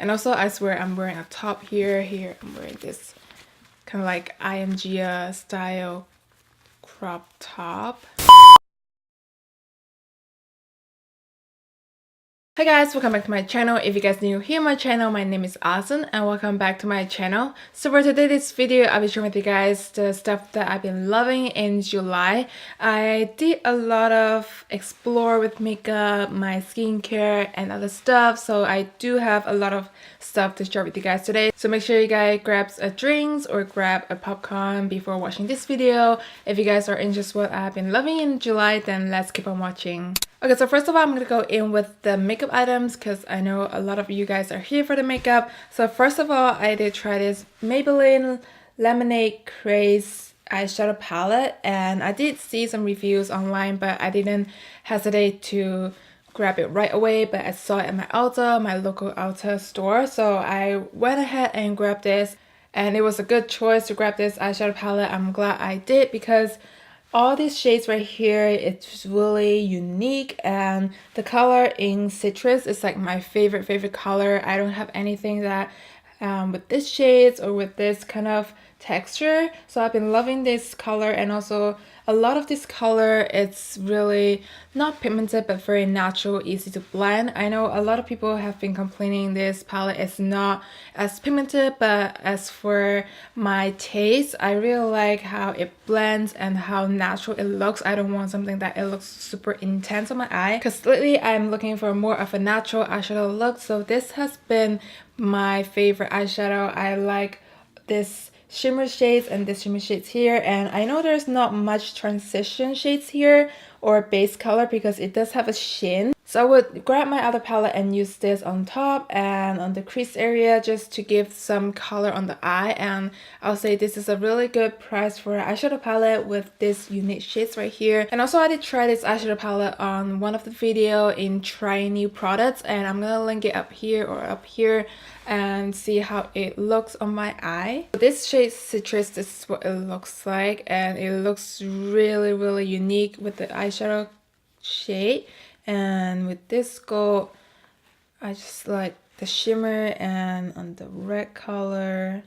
And also I swear I'm wearing a top here. Here I'm wearing this kind of like IMG style crop top. Hi guys, welcome back to my channel. If you guys new here on my channel, my name is Alison and welcome back to my channel. So for today's video, I'll be sharing with you guys the stuff that I've been loving in July. I did a lot of explore with makeup, my skincare and other stuff. So I do have a lot of stuff to share with you guys today. So make sure you guys grab a drinks or grab a popcorn before watching this video. If you guys are interested in what I've been loving in July, then let's keep on watching. Okay, so first of all, I'm gonna go in with the makeup items because I know a lot of you guys are here for the makeup. So first of all, I did try this Maybelline Lemonade Craze eyeshadow palette, and I did see some reviews online, but I didn't hesitate to grab it right away. But I saw it at my Ulta, my local Ulta store, so I went ahead and grabbed this, and it was a good choice to grab this eyeshadow palette. I'm glad I did because all these shades right here, it's really unique, and the color in citrus is like my favorite color. I don't have anything that with this shades or with this kind of texture, so I've been loving this color. And also a lot of this color, it's really not pigmented but very natural, easy to blend. I know a lot of people have been complaining this palette is not as pigmented, but as for my taste, I really like how it blends and how natural it looks. I don't want something that it looks super intense on my eye, because lately I'm looking for more of a natural eyeshadow look. So this has been my favorite eyeshadow. I like this shimmer shades and this shimmer shades here, and I know there's not much transition shades here or base color because it does have a sheen. So I would grab my other palette and use this on top and on the crease area just to give some color on the eye. And I'll say this is a really good price for an eyeshadow palette with this unique shades right here. And also I did try this eyeshadow palette on one of the video in trying new products, and I'm gonna link it up here or up here and see how it looks on my eye. This shade Citrus, this is what it looks like, and it looks really unique with the eyeshadow shade. And with this gold, I just like the shimmer, and on the red color,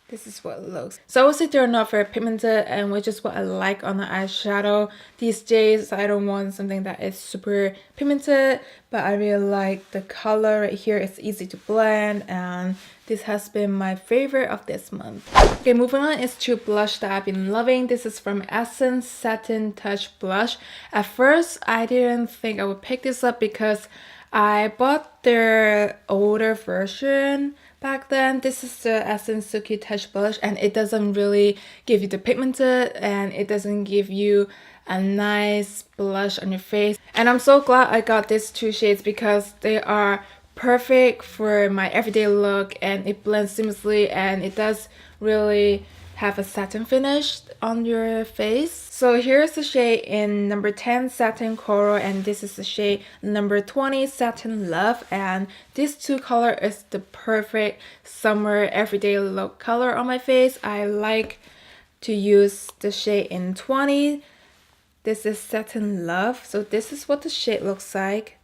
this is what it looks. So I would say they're not very pigmented, and which is what I like on the eyeshadow these days. I don't want something that is super pigmented, but I really like the color right here. It's easy to blend, and this has been my favorite of this month. Okay, moving on is to blush that I've been loving. This is from Essence Satin Touch Blush. At first, I didn't think I would pick this up because I bought their older version back then. This is the Essence Silky Touch Blush, and it doesn't really give you the pigmented, and it doesn't give you a nice blush on your face. And I'm so glad I got these two shades because they are perfect for my everyday look, and it blends seamlessly, and it does really have a satin finish on your face. So here's the shade in number 10 Satin Coral, and this is the shade number 20 Satin Love, and these two color is the perfect summer everyday look color on my face. I like to use the shade in 20. This is Satin Love. So this is what the shade looks like.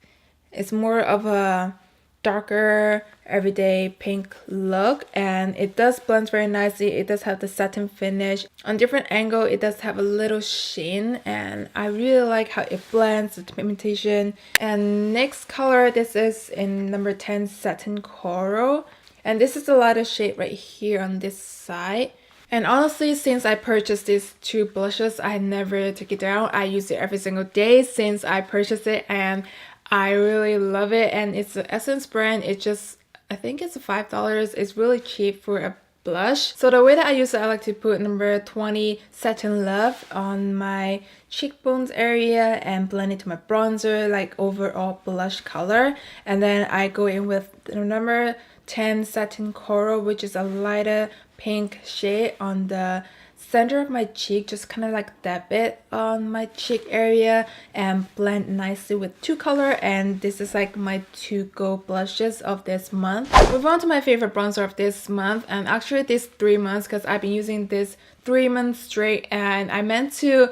It's more of a darker everyday pink look, and it does blend very nicely. It does have the satin finish. On different angle, it does have a little sheen, and I really like how it blends the pigmentation. And next color, this is in number 10 Satin Coral, and this is the lighter shade right here on this side. And honestly, since I purchased these two blushes, I never took it down. I use it every single day since I purchased it, and I really love it. And it's the Essence brand. It just, I think it's $5. It's really cheap for a blush. So the way that I use it, I like to put number 20 Satin Love on my cheekbones area and blend it to my bronzer, like overall blush color. And then I go in with the number 10 Satin Coral, which is a lighter pink shade on the center of my cheek, just kind of like dab it on my cheek area and blend nicely with two color. And this is like my two gold blushes of this month. Move on to my favorite bronzer of this month, and actually this 3 months, because I've been using this 3 months straight, and I meant to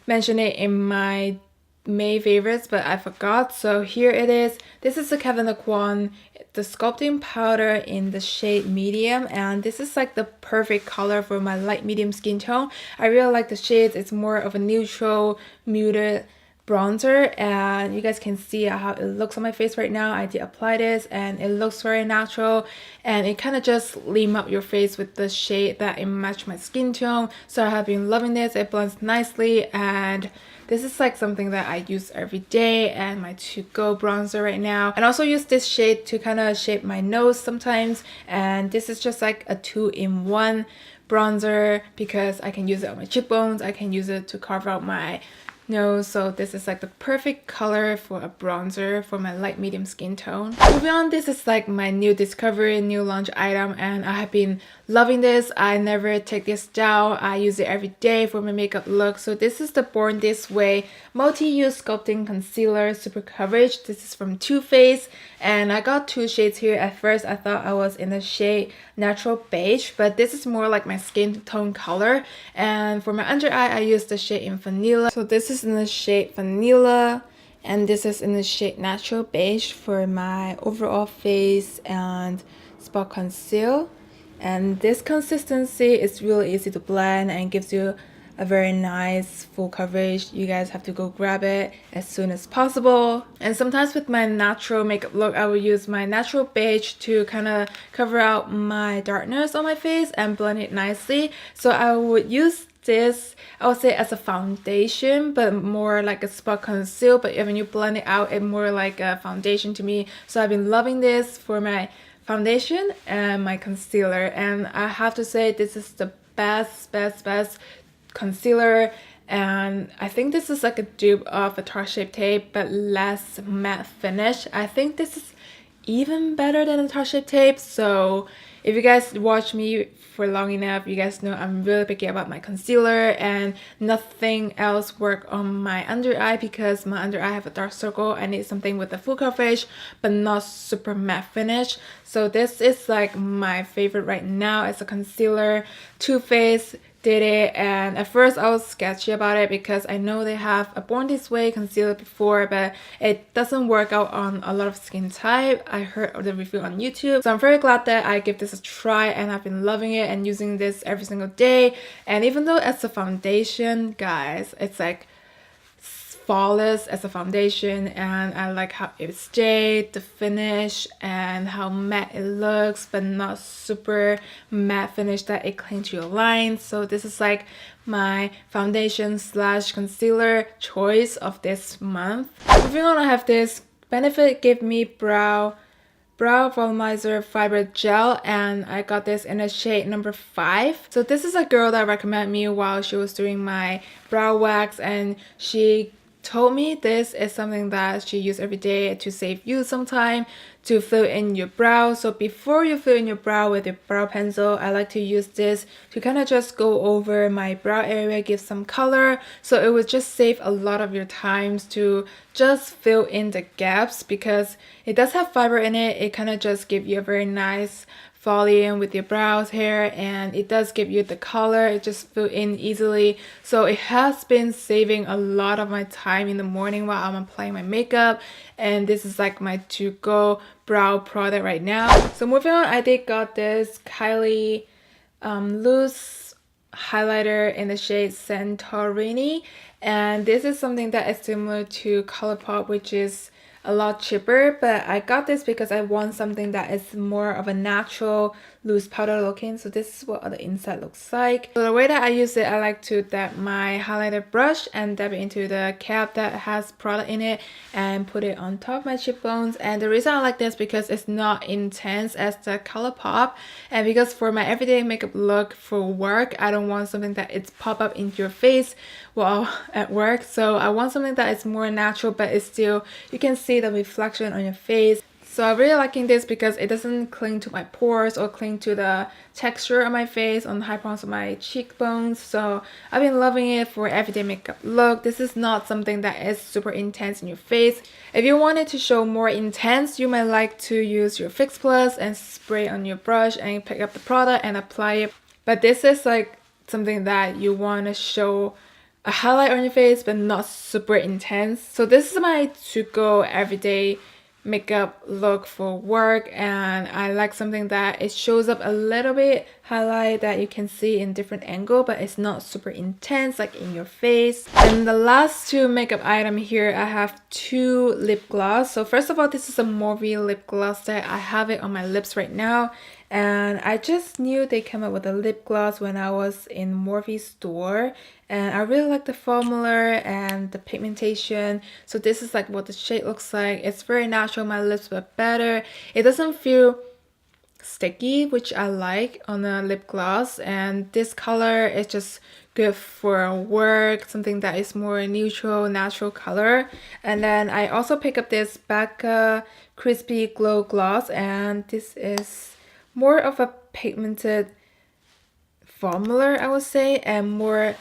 mention it in my May favorites, but I forgot. So here it is. This is the Kevin Aucoin the sculpting powder in the shade medium, and this is like the perfect color for my light medium skin tone. I really like the shades. It's more of a neutral muted bronzer, and you guys can see how it looks on my face right now. I did apply this and it looks very natural, and it kind of just liam up your face with the shade that it matched my skin tone. So I have been loving this. It blends nicely, and this is like something that I use every day and my to-go bronzer right now. And also use this shade to kind of shape my nose sometimes, and this is just like a 2-in-1 bronzer because I can use it on my cheekbones, I can use it to carve out my nose. So this is like the perfect color for a bronzer for my light medium skin tone. Moving on, this is like my new discovery, new launch item, and I have been loving this. I never take this down. I use it every day for my makeup look. So this is the Born This Way multi-use sculpting concealer super coverage. This is from Too Faced, and I got two shades here. At first I thought I was in the shade Natural Beige, but this is more like my skin tone color. And for my under eye, I use the shade in Vanilla. So this is in the shade Vanilla, and this is in the shade Natural Beige for my overall face and spot conceal. And this consistency is really easy to blend and gives you a very nice full coverage. You guys have to go grab it as soon as possible. And sometimes with my natural makeup look, I will use my Natural Beige to kind of cover out my darkness on my face and blend it nicely. So I would use this, I would say, as a foundation, but more like a spot conceal. But when you blend it out, it's more like a foundation to me. So I've been loving this for my foundation and my concealer, and I have to say this is the best concealer. And I think this is like a dupe of a Tarte Shape Tape but less matte finish. I think this is even better than a Tarte Shape Tape. So if you guys watch me for long enough, you guys know I'm really picky about my concealer, and nothing else work on my under eye because my under eye have a dark circle. I need something with a full coverage but not super matte finish. So this is like my favorite right now as a concealer. Too Faced did it, and at first I was sketchy about it because I know they have a Born This Way concealer before, but it doesn't work out on a lot of skin type. I heard the review on YouTube, so I'm very glad that I give this a try, and I've been loving it and using this every single day. And even though as a foundation, guys, it's like flawless as a foundation, and I like how it stayed, the finish, and how matte it looks but not super matte finish that it clings to your lines. So this is like my foundation slash concealer choice of this month. Moving on, I have this Benefit Give Me Brow Volumizer Fiber Gel, and I got this in a shade number 5. So this is a girl that recommended me while she was doing my brow wax, and she told me this is something that she used every day to save you some time to fill in your brow. So before you fill in your brow with your brow pencil, I like to use this to kind of just go over my brow area, give some color. So it would just save a lot of your times to just fill in the gaps, because it does have fiber in it. It kind of just give you a very nice volume with your brows hair, and it does give you the color. It just fill in easily. So it has been saving a lot of my time in the morning while I'm applying my makeup, and this is like my to-go brow product right now. So moving on, I did got this Kylie loose highlighter in the shade Santorini, and this is something that is similar to ColourPop, which is a lot cheaper, but I got this because I want something that is more of a natural loose powder looking. So this is what the inside looks like. So the way that I use it, I like to dab my highlighter brush and dab it into the cap that has product in it and put it on top of my cheekbones. And the reason I like this because it's not intense as the ColourPop, and because for my everyday makeup look for work, I don't want something that it's pop up into your face while at work. So I want something that is more natural, but it's still, you can see the reflection on your face. So I'm really liking this because it doesn't cling to my pores or cling to the texture of my face on the high points of my cheekbones. So I've been loving it for everyday makeup look. This is not something that is super intense in your face. If you want it to show more intense, you might like to use your Fix Plus and spray on your brush and pick up the product and apply it. But this is like something that you want to show a highlight on your face but not super intense. So this is my to-go everyday makeup look for work, and I like something that it shows up a little bit highlight that you can see in different angle, but it's not super intense like in your face. And the last two makeup item here, I have two lip gloss. So first of all, this is a Morphe lip gloss that I have it on my lips right now, and I just knew they came out with a lip gloss when I was in Morphe store, and I really like the formula and the pigmentation. So this is like what the shade looks like. It's very natural, my lips, but better. It doesn't feel sticky, which I like on a lip gloss, and this color is just good for work, something that is more neutral, natural color. And then I also pick up this Becca Crispy Glow Gloss, and this is more of a pigmented formula, I would say, and more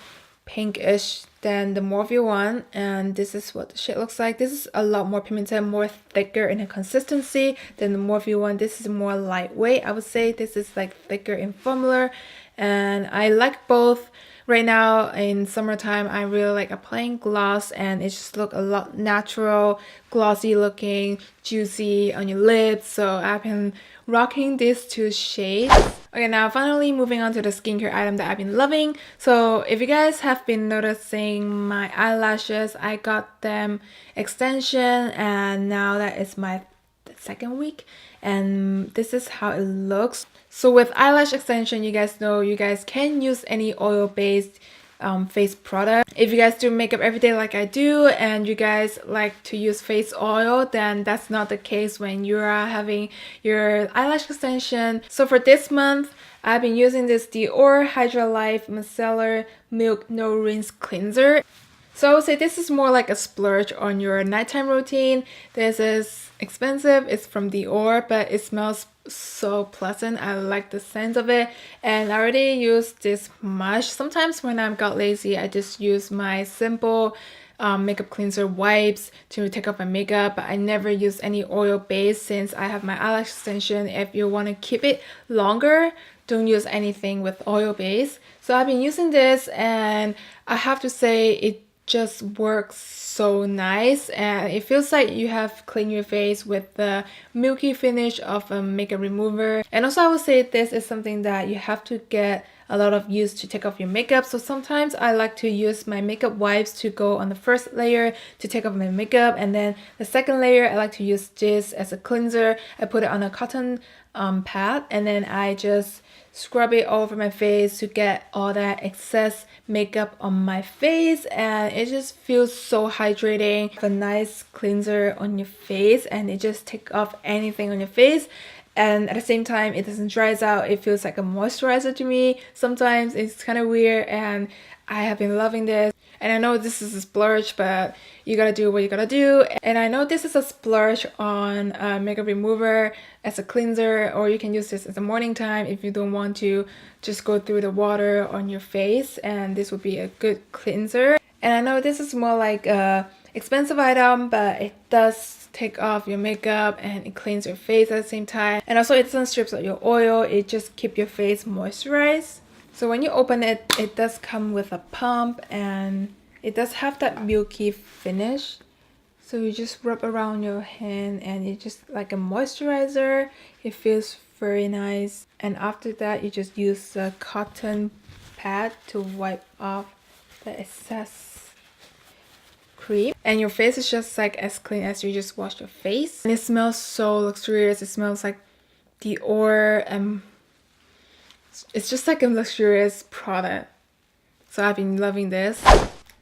pinkish than the Morphe one. And this is what the shade looks like. This is a lot more pigmented, more thicker in the consistency than the Morphe one. This is more lightweight, I would say. This is like thicker in formula, and I like both. Right now in summertime, I really like applying gloss, and it just look a lot natural, glossy looking, juicy on your lips. So I've been rocking these two shades. Okay, now finally moving on to the skincare item that I've been loving. So if you guys have been noticing my eyelashes, I got them extension, and now that is my second week, and this is how it looks. So with eyelash extension, you guys know you guys can use any oil-based face product. If you guys do makeup every day like I do, and you guys like to use face oil, then that's not the case when you are having your eyelash extension. So for this month, I've been using this Dior Hydra Life Micellar Milk No Rinse Cleanser. So I would say this is more like a splurge on your nighttime routine. This is expensive, it's from Dior, but it smells so pleasant. I like the scent of it, and I already use this much. Sometimes when I'm got lazy, I just use my simple makeup cleanser wipes to take off my makeup, but I never use any oil base since I have my eyelash extension. If you want to keep it longer, don't use anything with oil base. So I've been using this, and I have to say it just works so nice, and it feels like you have cleaned your face with the milky finish of a makeup remover. And also I would say this is something that you have to get a lot of use to take off your makeup. So sometimes I like to use my makeup wipes to go on the first layer to take off my makeup, and then the second layer I like to use this as a cleanser. I put it on a cotton pad, and then I just scrub it all over my face to get all that excess makeup on my face, and it just feels so hydrating. A nice cleanser on your face, and it just takes off anything on your face, and at the same time it doesn't dries out. It feels like a moisturizer to me. Sometimes it's kind of weird, and I have been loving this. And I know this is a splurge, but you gotta do what you gotta do. And I know this is a splurge on a makeup remover as a cleanser, or you can use this as a morning time if you don't want to just go through the water on your face, and this would be a good cleanser. And I know this is more like a expensive item, but it does take off your makeup and it cleans your face at the same time. And also it doesn't strip out your oil, it just keeps your face moisturized. So when you open it, it does come with a pump, and it does have that milky finish. So you just rub around your hand, and it's just like a moisturizer. It feels very nice. And after that, you just use a cotton pad to wipe off the excess cream, and your face is just like as clean as you just washed your face. And it smells so luxurious. It smells like Dior, and it's just like a luxurious product. So I've been loving this.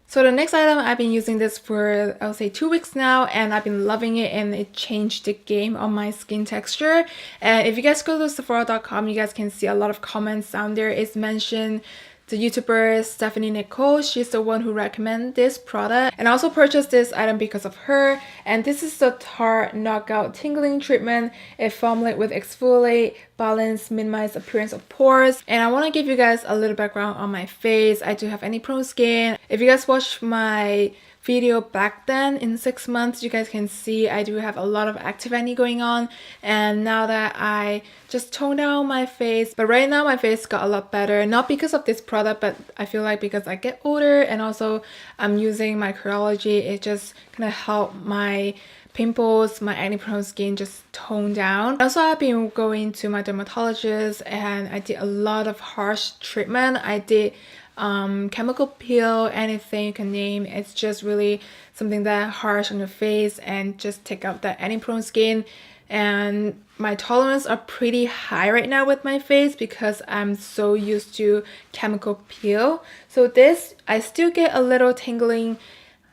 So the next item, I've been using this for, I would say, 2 weeks now, and I've been loving it, and it changed the game on my skin texture. And if you guys go to Sephora.com, you guys can see a lot of comments down there. It's mentioned the YouTuber Stephanie Nicole. She's the one who recommended this product, and I also purchased this item because of her. And this is the Tarte Knockout Tingling Treatment. It formulated with exfoliate, balance, minimize appearance of pores. And I want to give you guys a little background on my face. I do have acne prone skin. If you guys watch my video back then in 6 months, you guys can see I do have a lot of active acne going on, and now that I just toned down my face, but right now my face got a lot better, not because of this product, but I feel like because I get older and also I'm using my Curology, it just kind of help my pimples, my acne prone skin just tone down. Also, I've been going to my dermatologist and I did a lot of harsh treatment. I did chemical peel, anything you can name. It's just really something that harsh on your face and just take out that acne prone skin. And my tolerance are pretty high right now with my face because I'm so used to chemical peel. So this, I still get a little tingling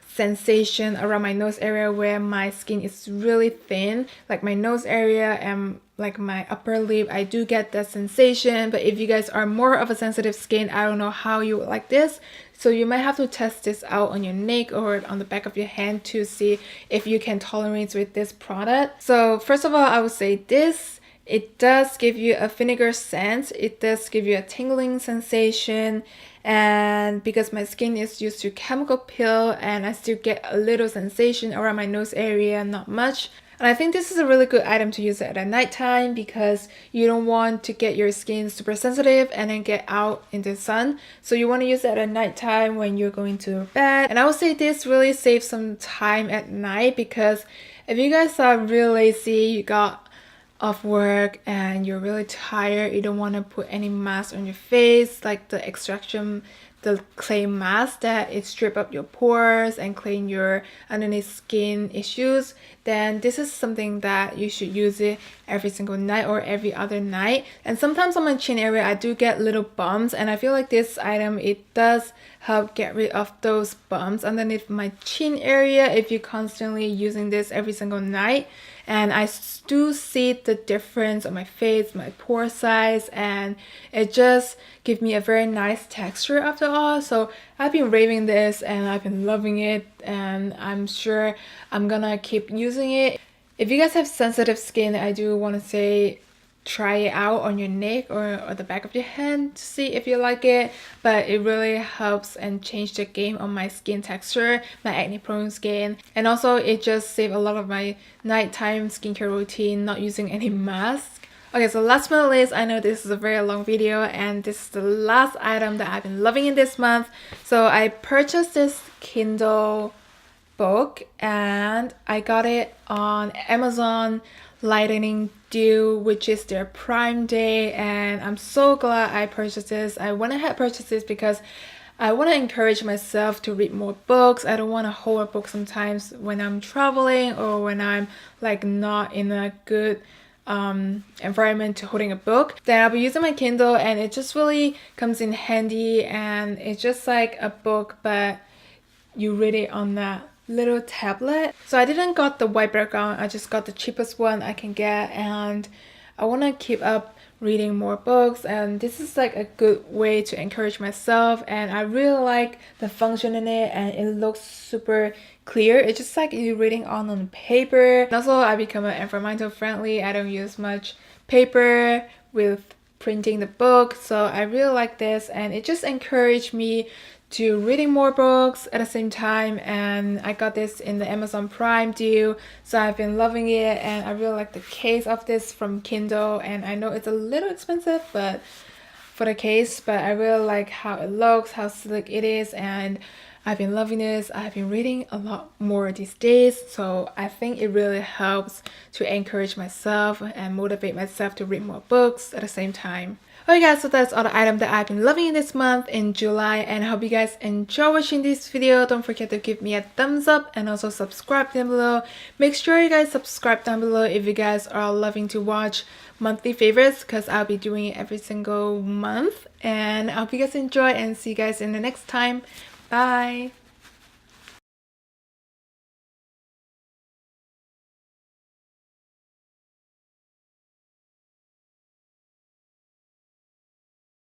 sensation around my nose area where my skin is really thin, like my nose area and like my upper lip. I do get that sensation, but if you guys are more of a sensitive skin, I don't know how you would like this, so you might have to test this out on your neck or on the back of your hand to see if you can tolerate with this product. So first of all, I would say this, it does give you a vinegar scent, it does give you a tingling sensation, and because my skin is used to chemical peel and I still get a little sensation around my nose area, not much. And I think this is a really good item to use at nighttime because you don't want to get your skin super sensitive and then get out in the sun. So you want to use it at nighttime when you're going to bed. And I would say this really saves some time at night because if you guys are really lazy, you got off work and you're really tired, you don't want to put any mask on your face, like the extraction, the clay mask that it strip up your pores and clean your underneath skin issues, then this is something that you should use it every single night or every other night. And sometimes on my chin area I do get little bumps, and I feel like this item, it does help get rid of those bumps underneath my chin area if you're constantly using this every single night. And I do see the difference on my face, my pore size, and it just gives me a very nice texture after all. So I've been raving this and I've been loving it, and I'm sure I'm gonna keep using it. If you guys have sensitive skin, I do want to say try it out on your neck or the back of your hand to see if you like it, but it really helps and change the game on my skin texture, my acne prone skin, and also it just saved a lot of my nighttime skincare routine not using any mask. Okay, so last but not least, I know this is a very long video and this is the last item that I've been loving in this month. So I purchased this Kindle book and I got it on Amazon Lightning Deal, which is their Prime Day, and I'm so glad I purchased this. I went ahead and purchased this because I want to encourage myself to read more books. I don't want to hold a book sometimes when I'm traveling or when I'm like not in a good environment to holding a book. Then I'll be using my Kindle and it just really comes in handy, and it's just like a book but you read it on that little tablet. So I didn't got the white background, I just got the cheapest one I can get, and I want to keep up reading more books, and this is like a good way to encourage myself, and I really like the function in it and it looks super clear. It's just like you're reading on paper. And also I become environmental friendly, I don't use much paper with printing the book, so I really like this, and it just encouraged me to reading more books at the same time. And I got this in the Amazon Prime deal, so I've been loving it, and I really like the case of this from Kindle, and I know it's a little expensive but for the case, but I really like how it looks, how slick it is, and I've been loving this. I've been reading a lot more these days, so I think it really helps to encourage myself and motivate myself to read more books at the same time. Okay guys, so that's all the items that I've been loving this month in July, and I hope you guys enjoy watching this video. Don't forget to give me a thumbs up and also subscribe down below. Make sure you guys subscribe down below if you guys are loving to watch monthly favorites, because I'll be doing it every single month. And I hope you guys enjoy and see you guys in the next time. Bye!